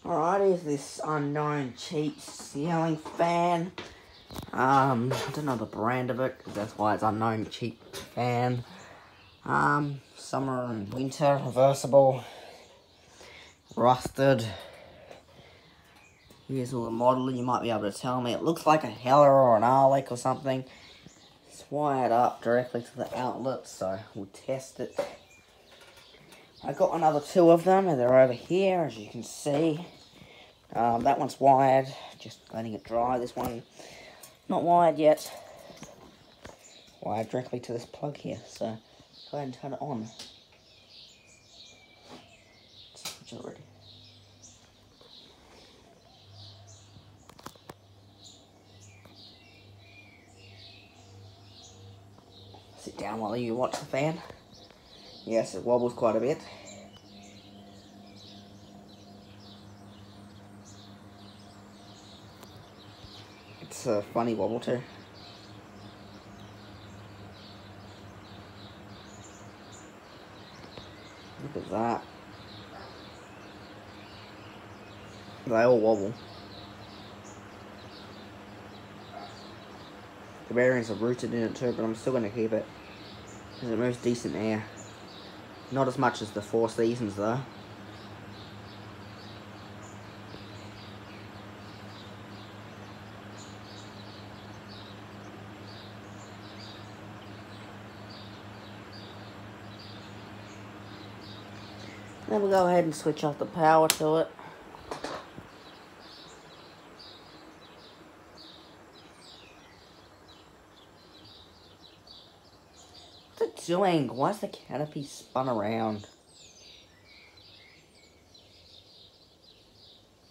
Alrighty, this unknown cheap ceiling fan. I don't know the brand of it, because that's why it's unknown cheap fan. Summer and winter, reversible, rusted. Here's all the model, you might be able to tell me. It looks like a Heller or an Arlick or something. It's wired up directly to the outlet, so we'll test it. I got another two of them, and they're over here, as you can see. That one's wired, just letting it dry. This one, not wired yet. Wired directly to this plug here, so go ahead and turn it on. Switch it already. Sit down while you watch the fan. Yes, it wobbles quite a bit. It's a funny wobble too. Look at that. They all wobble. The bearings are rooted in it too, but I'm still going to keep it because it moves decent air. Not as much as the Four Seasons though. Then we'll go ahead and switch off the power to it. What's it doing? Why is the canopy spun around?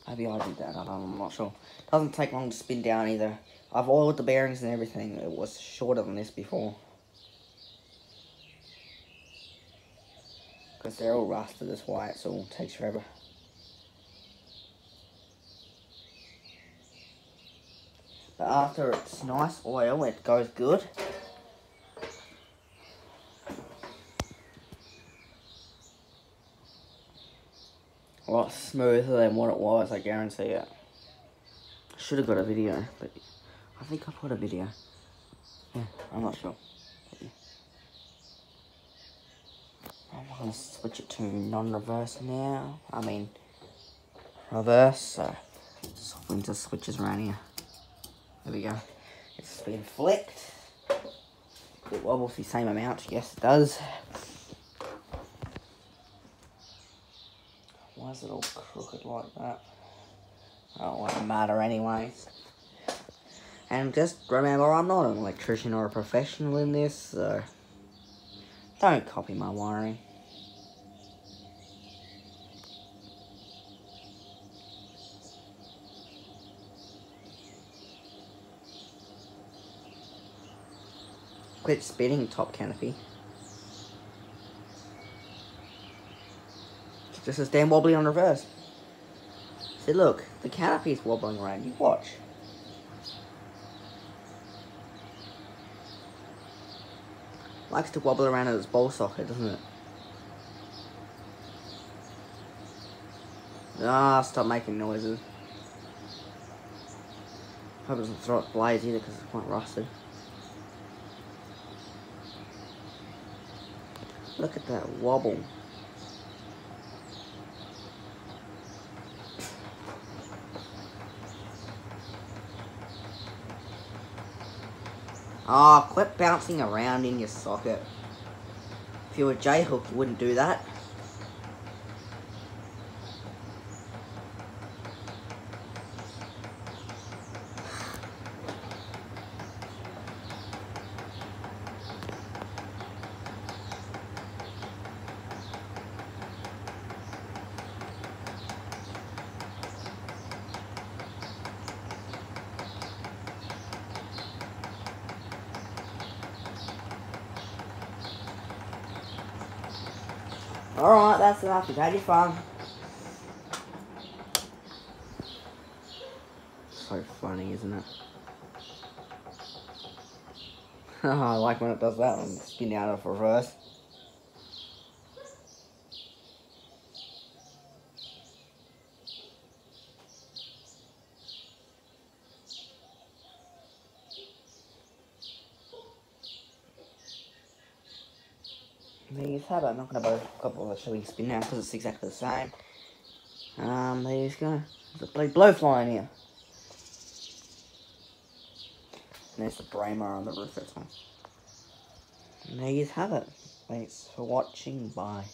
Maybe I did that, I'm not sure. Doesn't take long to spin down either. I've oiled the bearings and everything. It was shorter than this before. Because they're all rusted, that's why it all takes forever. But after it's nice oil, it goes good. A lot smoother than what it was, I guarantee it. Should have got a video, but I think I put a video. Yeah, I'm not sure. Yeah. I'm going to switch it to non-reverse now. I mean, reverse, so swapping to switches around here. There we go. It's been flicked. It wobbles the same amount, yes it does. Why is it all crooked like that? Oh, it won't matter anyways. And just remember, I'm not an electrician or a professional in this, so don't copy my wiring. Quit spinning, top canopy. It's just as damn wobbly on reverse. See, look, the canopy is wobbling around. You watch. Likes to wobble around at its ball socket, doesn't it? Ah, stop making noises. Hope it doesn't throw its blades either because it's quite rusted. Look at that wobble. Oh, quit bouncing around in your socket. If you were J-hook, you wouldn't do that. Alright, that's enough. You've had your fun. So funny, isn't it? I like when it does that and spin out of reverse. there you have it. I'm not going to show you spin now because it's exactly the same. There you go. There's a big blowfly in here. And there's the Bramer on the roof. That's one. And there you have it. Thanks for watching. Bye.